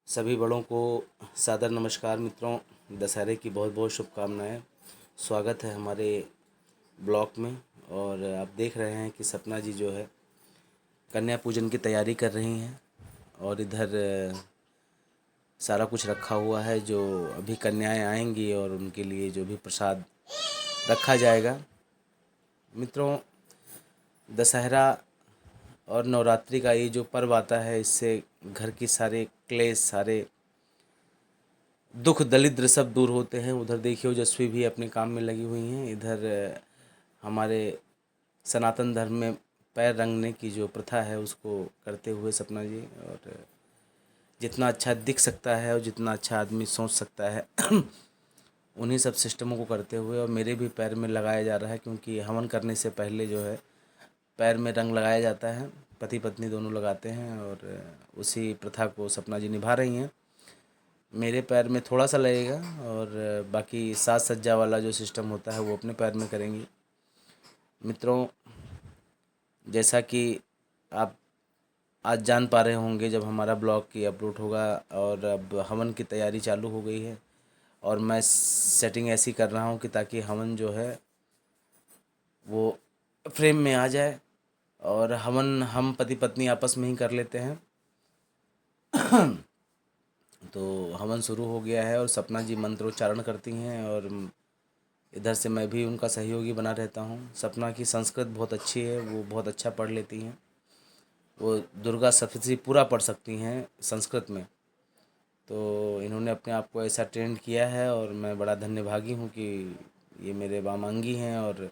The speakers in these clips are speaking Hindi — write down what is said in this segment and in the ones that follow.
सभी बड़ों को सादर नमस्कार। मित्रों, दशहरे की बहुत बहुत शुभकामनाएं। स्वागत है हमारे ब्लॉग में। और आप देख रहे हैं कि सपना जी जो है कन्या पूजन की तैयारी कर रही हैं। और इधर सारा कुछ रखा हुआ है, जो अभी कन्याएं आएंगी और उनके लिए जो भी प्रसाद रखा जाएगा। मित्रों, दशहरा और नवरात्रि का ये जो पर्व आता है, इससे घर की सारे क्लेश, सारे दुख दरिद्र सब दूर होते हैं। उधर देखिए ओजस्वी भी अपने काम में लगी हुई हैं। इधर हमारे सनातन धर्म में पैर रंगने की जो प्रथा है उसको करते हुए सपना जी, और जितना अच्छा दिख सकता है और जितना अच्छा आदमी सोच सकता है उन्हीं सब सिस्टमों को करते हुए, और मेरे भी पैर में लगाया जा रहा है, क्योंकि हवन करने से पहले जो है पैर में रंग लगाया जाता है। पति पत्नी दोनों लगाते हैं, और उसी प्रथा को सपना जी निभा रही हैं। मेरे पैर में थोड़ा सा लगेगा, और बाकी साज सज्जा वाला जो सिस्टम होता है वो अपने पैर में करेंगी। मित्रों, जैसा कि आप आज जान पा रहे होंगे, जब हमारा ब्लॉग की अपलोड होगा, और अब हवन की तैयारी चालू हो गई है। और मैं सेटिंग ऐसी कर रहा हूँ कि ताकि हवन जो है वो फ्रेम में आ जाए, और हवन हम पति पत्नी आपस में ही कर लेते हैं। तो हवन शुरू हो गया है, और सपना जी मंत्रोच्चारण करती हैं, और इधर से मैं भी उनका सहयोगी बना रहता हूँ। सपना की संस्कृत बहुत अच्छी है, वो बहुत अच्छा पढ़ लेती हैं। वो दुर्गा सप्तशती पूरा पढ़ सकती हैं संस्कृत में। तो इन्होंने अपने आप को ऐसा ट्रेंड किया है, और मैं बड़ा धन्यभागी हूँ कि ये मेरे वामांगी हैं, और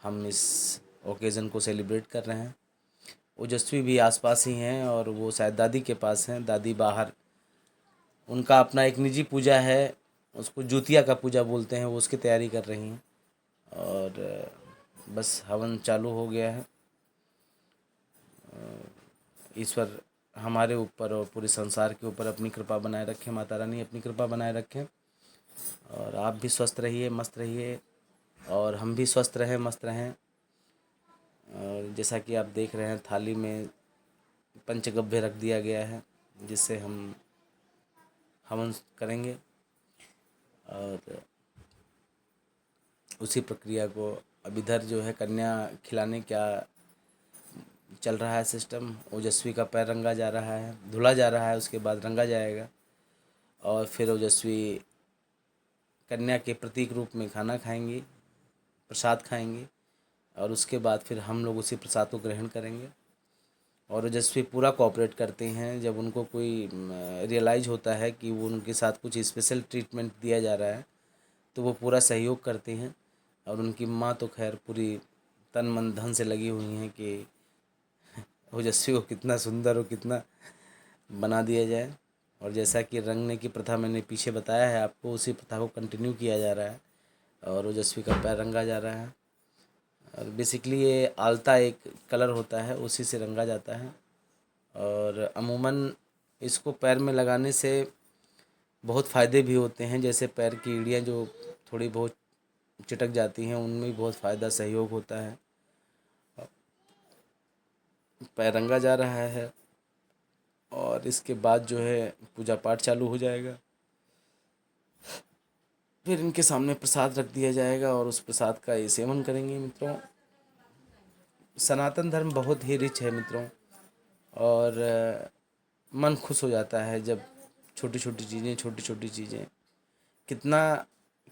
हम इस ओकेज़न को सेलिब्रेट कर रहे हैं। ओजस्वी भी आसपास ही हैं, और वो शायद दादी के पास हैं। दादी बाहर, उनका अपना एक निजी पूजा है, उसको जुतिया का पूजा बोलते हैं, वो उसकी तैयारी कर रही हैं। और बस हवन चालू हो गया है। ईश्वर हमारे ऊपर और पूरे संसार के ऊपर अपनी कृपा बनाए रखें, माता रानी अपनी कृपा बनाए रखें। और आप भी स्वस्थ रहिए, मस्त रहिए, और हम भी स्वस्थ रहें, मस्त रहें। और जैसा कि आप देख रहे हैं, थाली में पंचगव्य रख दिया गया है, जिससे हम हवन करेंगे। और उसी प्रक्रिया को अब इधर जो है कन्या खिलाने क्या चल रहा है सिस्टम। ओजस्वी का पैर रंगा जा रहा है, धुला जा रहा है, उसके बाद रंगा जाएगा, और फिर ओजस्वी कन्या के प्रतीक रूप में खाना खाएंगी, प्रसाद खाएंगी, और उसके बाद फिर हम लोग उसी प्रसाद को ग्रहण करेंगे। और ओजस्वी पूरा कोऑपरेट करते हैं। जब उनको कोई रियलाइज़ होता है कि वो उनके साथ कुछ स्पेशल ट्रीटमेंट दिया जा रहा है, तो वो पूरा सहयोग करती हैं। और उनकी माँ तो खैर पूरी तन मन धन से लगी हुई हैं कि ओजस्वी को कितना सुंदर और कितना बना दिया जाए। और जैसा कि रंगने की प्रथा मैंने पीछे बताया है आपको, उसी प्रथा को कंटिन्यू किया जा रहा है, और ओजस्वी का पैर रंगा जा रहा है। और बेसिकली ये आलता एक कलर होता है, उसी से रंगा जाता है। और अमूमन इसको पैर में लगाने से बहुत फ़ायदे भी होते हैं। जैसे पैर की एड़ियाँ जो थोड़ी बहुत चिटक जाती हैं, उनमें भी बहुत फ़ायदा सहयोग होता है। पैर रंगा जा रहा है, और इसके बाद जो है पूजा पाठ चालू हो जाएगा। फिर इनके सामने प्रसाद रख दिया जाएगा, और उस प्रसाद का ये सेवन करेंगे। मित्रों, सनातन धर्म बहुत ही रिच है मित्रों, और मन खुश हो जाता है जब छोटी छोटी चीज़ें कितना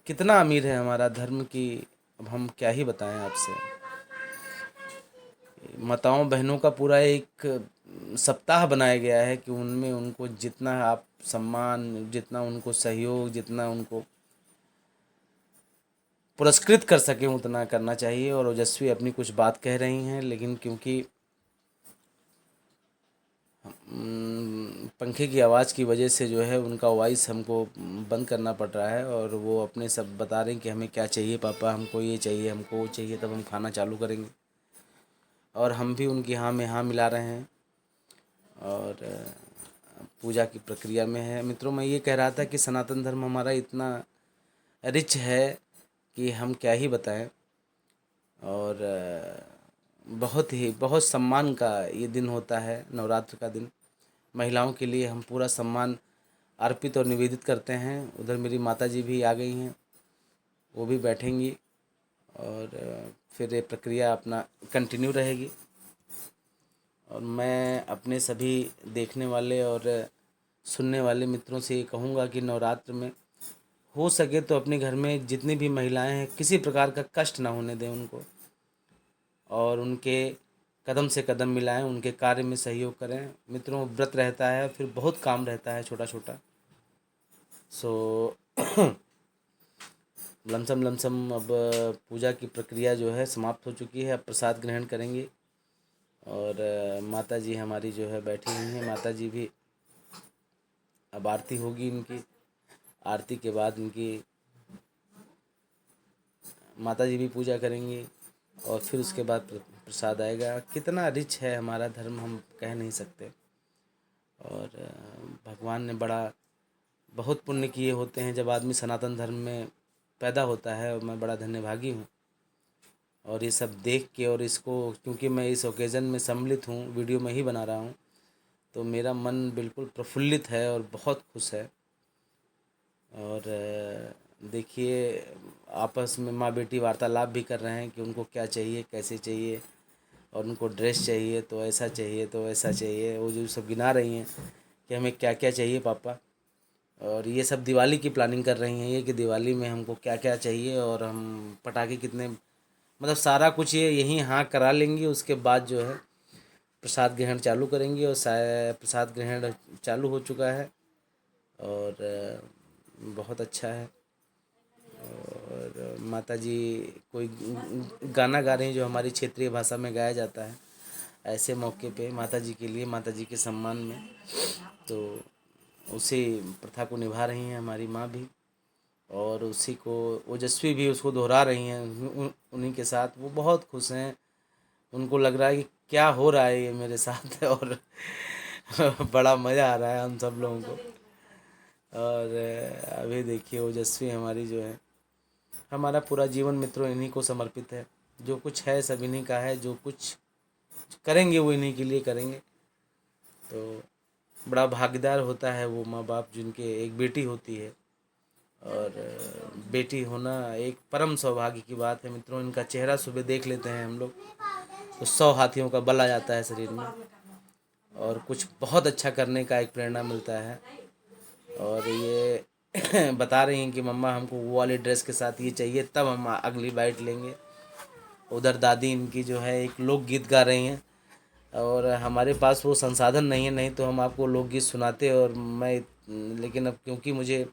कितना अमीर है हमारा धर्म की। अब हम क्या ही बताएं आपसे। माताओं बहनों का पूरा एक सप्ताह बनाया गया है कि उनमें उनको जितना आप सम्मान, जितना उनको सहयोग, जितना उनको पुरस्कृत कर सकें, उतना करना चाहिए। और ओजस्वी अपनी कुछ बात कह रही हैं, लेकिन क्योंकि पंखे की आवाज़ की वजह से जो है उनका वॉइस हमको बंद करना पड़ रहा है, और वो अपने सब बता रहे हैं कि हमें क्या चाहिए पापा, हमको ये चाहिए, हमको वो चाहिए, तब हम खाना चालू करेंगे। और हम भी उनकी हाँ में हाँ मिला रहे हैं, और पूजा की प्रक्रिया में है। मित्रों, मैं ये कह रहा था कि सनातन धर्म हमारा इतना रिच है कि हम क्या ही बताएं। और बहुत सम्मान का ये दिन होता है, नवरात्र का दिन। महिलाओं के लिए हम पूरा सम्मान अर्पित और निवेदित करते हैं। उधर मेरी माता जी भी आ गई हैं, वो भी बैठेंगी और फिर ये प्रक्रिया अपना कंटिन्यू रहेगी। और मैं अपने सभी देखने वाले और सुनने वाले मित्रों से ये कहूँगा कि नवरात्र में हो सके तो अपने घर में जितनी भी महिलाएं हैं किसी प्रकार का कष्ट ना होने दें उनको, और उनके कदम से कदम मिलाएं, उनके कार्य में सहयोग करें। मित्रों, व्रत रहता है, फिर बहुत काम रहता है छोटा छोटा। सो लमसम लमसम अब पूजा की प्रक्रिया जो है समाप्त हो चुकी है। अब प्रसाद ग्रहण करेंगे और माता जी हमारी जो है बैठी हुई हैं। माता जी भी, अब आरती होगी इनकी, आरती के बाद इनकी माता जी भी पूजा करेंगी और फिर उसके बाद प्रसाद आएगा। कितना रिच है हमारा धर्म, हम कह नहीं सकते। और भगवान ने बहुत पुण्य किए होते हैं जब आदमी सनातन धर्म में पैदा होता है, और मैं बड़ा धन्यभागी हूँ। और ये सब देख के, और इसको क्योंकि मैं इस ओकेज़न में सम्मिलित हूँ, वीडियो में ही बना रहा हूँ, तो मेरा मन बिल्कुल प्रफुल्लित है और बहुत खुश है। और देखिए, आपस में माँ बेटी वार्तालाप भी कर रहे हैं कि उनको क्या चाहिए, कैसे चाहिए, और उनको ड्रेस चाहिए तो ऐसा चाहिए तो ऐसा चाहिए। वो जो सब गिना रही हैं कि हमें क्या क्या चाहिए पापा, और ये सब दिवाली की प्लानिंग कर रही हैं ये कि दिवाली में हमको क्या क्या चाहिए, और हम पटाखे कितने, मतलब सारा कुछ ये यहीं हाँ करा लेंगी। उसके बाद जो है प्रसाद ग्रहण चालू करेंगी, और शायद प्रसाद ग्रहण चालू हो चुका है और बहुत अच्छा है। और माता जी कोई गाना गा रही हैं जो हमारी क्षेत्रीय भाषा में गाया जाता है ऐसे मौके पे माता जी के लिए, माता जी के सम्मान में। तो उसी प्रथा को निभा रही हैं हमारी माँ भी, और उसी को ओजस्वी भी उसको दोहरा रही हैं उन्हीं के साथ। वो बहुत खुश हैं, उनको लग रहा है कि क्या हो रहा है ये मेरे साथ और बड़ा मज़ा आ रहा है हम सब लोगों को। और अभी देखिए ओजस्वी हमारी जो है, हमारा पूरा जीवन मित्रों इन्हीं को समर्पित है। जो कुछ है सब इन्हीं का है, जो कुछ करेंगे वो इन्हीं के लिए करेंगे। तो बड़ा भागीदार होता है वो माँ बाप जिनके एक बेटी होती है, और बेटी होना एक परम सौभाग्य की बात है मित्रों। इनका चेहरा सुबह देख लेते हैं हम लोग तो 100 हाथियों का बल आ जाता है शरीर में, और कुछ बहुत अच्छा करने का एक प्रेरणा मिलता है। और ये बता रही हैं कि मम्मा हमको वो वाली ड्रेस के साथ ये चाहिए, तब हम अगली बाइट लेंगे। उधर दादी इनकी जो है एक लोकगीत गा रही हैं, और हमारे पास वो संसाधन नहीं है, नहीं तो हम आपको लोकगीत सुनाते। और मैं लेकिन अब क्योंकि मुझे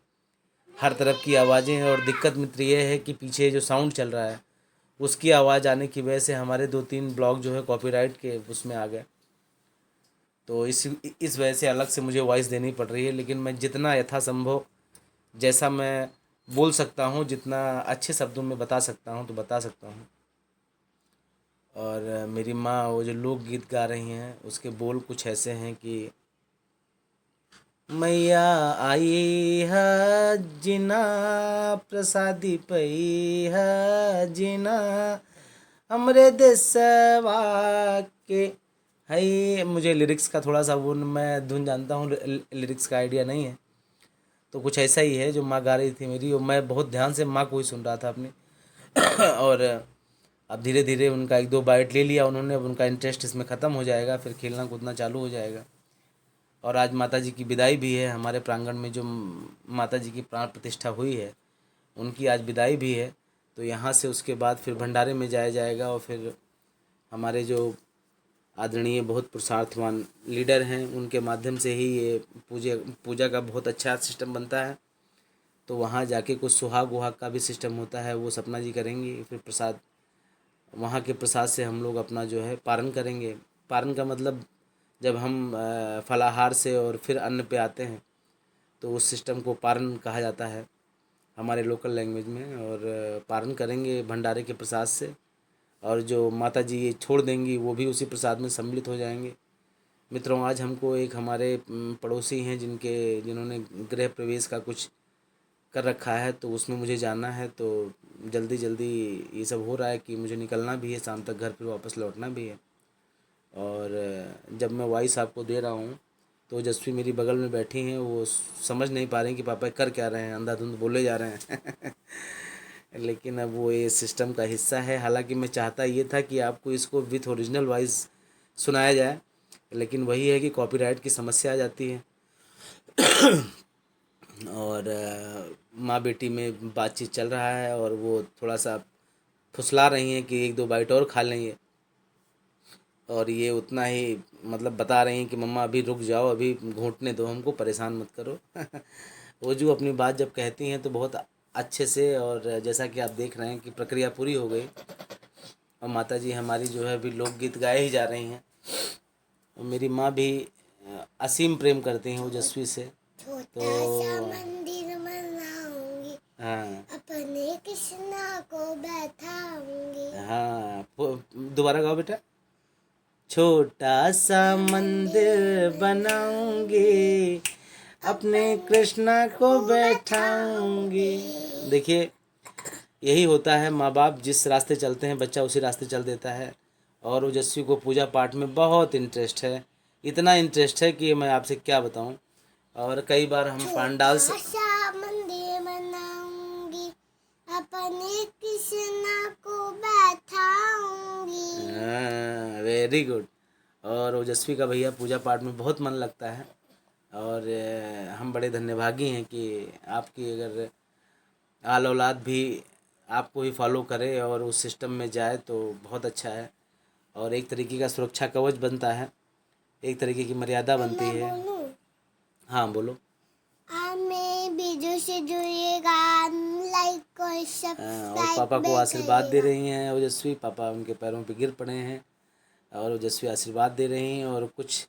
हर तरफ की आवाज़ें हैं, और दिक्कत मित्र ये है कि पीछे जो साउंड चल रहा है उसकी आवाज़ आने की वजह से हमारे 2-3 ब्लॉग जो है कॉपीराइट के उसमें आ गए। तो इस वजह से अलग से मुझे वॉइस देनी पड़ रही है। लेकिन मैं जितना यथासंभव, जैसा मैं बोल सकता हूँ, जितना अच्छे शब्दों में बता सकता हूँ तो बता सकता हूँ। और मेरी माँ वो जो लोकगीत गा रही हैं उसके बोल कुछ ऐसे हैं कि मैया आई है जिना प्रसादी पई है जिना हमरे देशवा के है। मुझे लिरिक्स का थोड़ा सा वो, मैं धुन जानता हूँ, लिरिक्स का आइडिया नहीं है। तो कुछ ऐसा ही है जो माँ गा रही थी मेरी, और मैं बहुत ध्यान से माँ को ही सुन रहा था अपनी और अब धीरे धीरे उनका 1-2 बाइट ले लिया उन्होंने। अब उनका इंटरेस्ट इसमें ख़त्म हो जाएगा, फिर खेलना कूदना चालू हो जाएगा। और आज माता जी की विदाई भी है हमारे प्रांगण में, जो माता जी की प्राण प्रतिष्ठा हुई है उनकी आज विदाई भी है। तो यहाँ से उसके बाद फिर भंडारे में जाया जाएगा, और फिर हमारे जो आदरणीय बहुत पुरुषार्थवान लीडर हैं उनके माध्यम से ही ये पूजा का बहुत अच्छा सिस्टम बनता है। तो वहाँ जाके कुछ सुहाग वहाग का भी सिस्टम होता है, वो सपना जी करेंगी। फिर प्रसाद, वहाँ के प्रसाद से हम लोग अपना जो है पारण करेंगे। पारण का मतलब जब हम फलाहार से और फिर अन्न पे आते हैं तो उस सिस्टम को पारण कहा जाता है हमारे लोकल लैंग्वेज में। और पारण करेंगे भंडारे के प्रसाद से, और जो माता जी ये छोड़ देंगी वो भी उसी प्रसाद में सम्मिलित हो जाएंगे। मित्रों, आज हमको एक हमारे पड़ोसी हैं जिन्होंने गृह प्रवेश का कुछ कर रखा है, तो उसमें मुझे जाना है। तो जल्दी जल्दी ये सब हो रहा है कि मुझे निकलना भी है, शाम तक घर फिर वापस लौटना भी है। और जब मैं वॉइस आपको दे रहा हूँ तो ओजस्वी मेरी बगल में बैठी हैं, वो समझ नहीं पा रही कि पापा कर क्या रहे हैं, अंधाधुंध बोले जा रहे हैं। लेकिन अब वो ये सिस्टम का हिस्सा है। हालांकि मैं चाहता ये था कि आपको इसको विथ ओरिजिनल वॉइस सुनाया जाए, लेकिन वही है कि कॉपीराइट की समस्या आ जाती है। और माँ बेटी में बातचीत चल रहा है और वो थोड़ा सा फुसला रही हैं कि एक दो बाइट और खा लेंगे, और ये उतना ही मतलब बता रही हैं कि मम्मा अभी रुक जाओ, अभी घूंटने दो हमको, परेशान मत करो। वो जो अपनी बात जब कहती हैं तो बहुत अच्छे से, और जैसा कि आप देख रहे हैं कि प्रक्रिया पूरी हो गई और माता जी हमारी जो है अभी लोकगीत गाए ही जा रही हैं। और मेरी माँ भी असीम प्रेम करती हैं ओजस्वी से। तो मंदिर बनाऊंगी, हाँ, अपने कृष्णा को बैठाऊंगी। हाँ, दोबारा गाओ बेटा। छोटा सा मंदिर बनाऊंगी, अपने कृष्णा को बैठाऊंगी। देखिए, यही होता है, माँ बाप जिस रास्ते चलते हैं बच्चा उसी रास्ते चल देता है। और ओजस्वी को पूजा पाठ में बहुत इंटरेस्ट है, इतना इंटरेस्ट है कि मैं आपसे क्या बताऊं। और कई बार हम पंडाल से मंदिर बनाऊंगी, अपने कृष्णा को बैठाऊंगी। हाँ, वेरी गुड। और ओजस्वी का भैया पूजा पाठ में बहुत मन लगता है, और हम बड़े धन्यभागी हैं कि आपकी अगर आल औलाद भी आपको ही फॉलो करे और उस सिस्टम में जाए तो बहुत अच्छा है। और एक तरीके का सुरक्षा कवच बनता है, एक तरीके की मर्यादा बनती है। हाँ बोलो। मैं वीडियो से जुड़िएगा, लाइक और सब्सक्राइब। और पापा को आशीर्वाद दे रही हैं ओजस्वी, पापा उनके पैरों पे गिर पड़े हैं और ओजस्वी आशीर्वाद दे रही हैं, और कुछ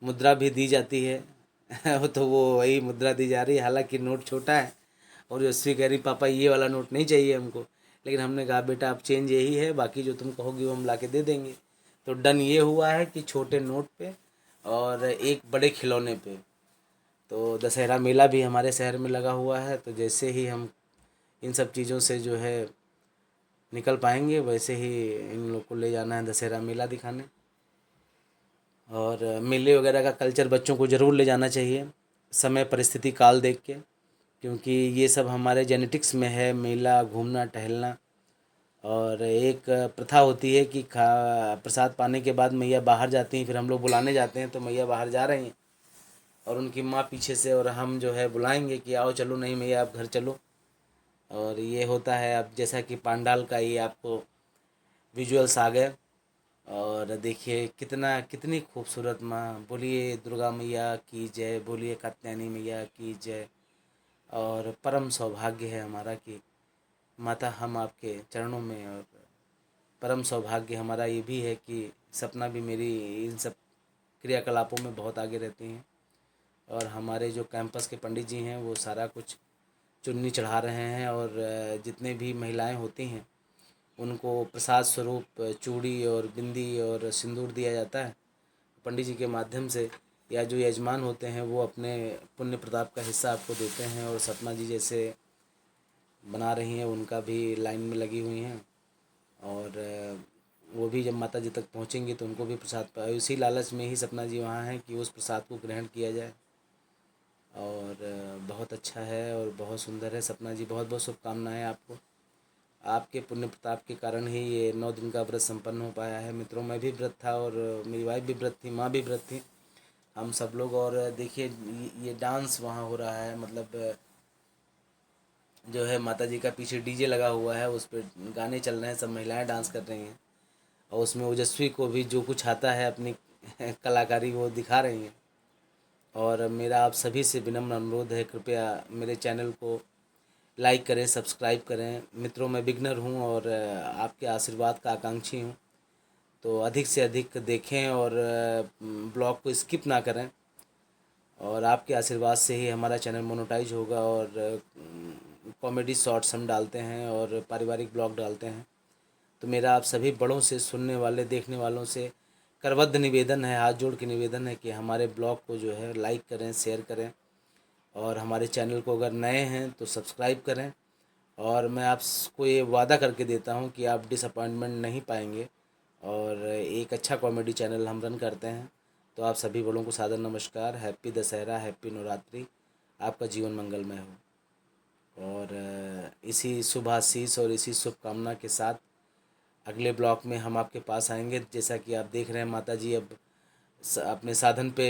मुद्रा भी दी जाती है। तो वो वही मुद्रा दी जा रही है, हालांकि नोट छोटा है। और ओजस्वी कह रही पापा ये वाला नोट नहीं चाहिए हमको, लेकिन हमने कहा बेटा अब चेंज यही है, बाकी जो तुम कहोगी वो हम ला के दे देंगे। तो डन ये हुआ है कि छोटे नोट पे और एक बड़े खिलौने पे। तो दशहरा मेला भी हमारे शहर में लगा हुआ है, तो जैसे ही हम इन सब चीज़ों से जो है निकल पाएंगे वैसे ही इन लोग को ले जाना है दशहरा मेला दिखाने। और मेले वगैरह का कल्चर बच्चों को ज़रूर ले जाना चाहिए, समय परिस्थिति काल देख के, क्योंकि ये सब हमारे जेनेटिक्स में है, मेला घूमना टहलना। और एक प्रथा होती है कि खा प्रसाद पाने के बाद मैया बाहर जाती हैं, फिर हम लोग बुलाने जाते हैं तो मैया बाहर जा रही हैं और उनकी माँ पीछे से, और हम जो है बुलाएंगे कि आओ चलो, नहीं मैया आप घर चलो। और ये होता है, अब जैसा कि पंडाल का ये आपको विजुअल्स आ गए, और देखिए कितना कितनी खूबसूरत माँ। बोलिए दुर्गा मैया की जय, बोलिए कात्यायनी मैया की जय। और परम सौभाग्य है हमारा कि माता हम आपके चरणों में, और परम सौभाग्य हमारा ये भी है कि सपना भी मेरी इन सब क्रियाकलापों में बहुत आगे रहती हैं। और हमारे जो कैंपस के पंडित जी हैं वो सारा कुछ चुन्नी चढ़ा रहे हैं, और जितने भी महिलाएं होती हैं उनको प्रसाद स्वरूप चूड़ी और बिंदी और सिंदूर दिया जाता है पंडित जी के माध्यम से, या जो यजमान होते हैं वो अपने पुण्य प्रताप का हिस्सा आपको देते हैं। और सपना जी जैसे बना रही हैं उनका भी लाइन में लगी हुई हैं, और वो भी जब माता जी तक पहुँचेंगी तो उनको भी प्रसाद पाए, उसी लालच में ही सपना जी वहाँ हैं कि उस प्रसाद को ग्रहण किया जाए। और बहुत अच्छा है और बहुत सुंदर है। सपना जी बहुत बहुत शुभकामनाएं आपको, आपके पुण्य प्रताप के कारण ही ये 9 दिन का व्रत संपन्न हो पाया है। मित्रों, मैं भी व्रत था और मेरी वाइफ भी व्रत थी, माँ भी व्रत थी, हम सब लोग। और देखिए ये डांस वहाँ हो रहा है, मतलब जो है माता जी का पीछे डीजे लगा हुआ है, उस पर गाने चल रहे हैं, सब महिलाएं डांस कर रही हैं, और उसमें ओजस्वी को भी जो कुछ आता है अपनी कलाकारी वो दिखा रही हैं। और मेरा आप सभी से विनम्र अनुरोध है, कृपया मेरे चैनल को लाइक करें, सब्सक्राइब करें। मित्रों, मैं बिगनर हूं और आपके आशीर्वाद का आकांक्षी हूं, तो अधिक से अधिक देखें और ब्लॉग को स्किप ना करें। और आपके आशीर्वाद से ही हमारा चैनल मोनेटाइज होगा। और कॉमेडी शॉर्ट्स हम डालते हैं और पारिवारिक ब्लॉग डालते हैं। तो मेरा आप सभी बड़ों से, सुनने वाले, देखने वालों से करबद्ध निवेदन है, हाथ जोड़ के निवेदन है कि हमारे ब्लॉग को जो है लाइक करें, शेयर करें, और हमारे चैनल को अगर नए हैं तो सब्सक्राइब करें। और मैं आपको ये वादा करके देता हूँ कि आप डिसअपॉइंटमेंट नहीं पाएंगे। और एक अच्छा कॉमेडी चैनल हम रन करते हैं, तो आप सभी बड़ों को सादर नमस्कार। Happy Dussehra, happy Navratri. आपका जीवन मंगलमय हो। और इसी शुभ आशीष और इसी शुभकामना के साथ अगले ब्लॉग में हम आपके पास आएंगे। जैसा कि आप देख रहे हैं, माता जी अब अपने साधन पे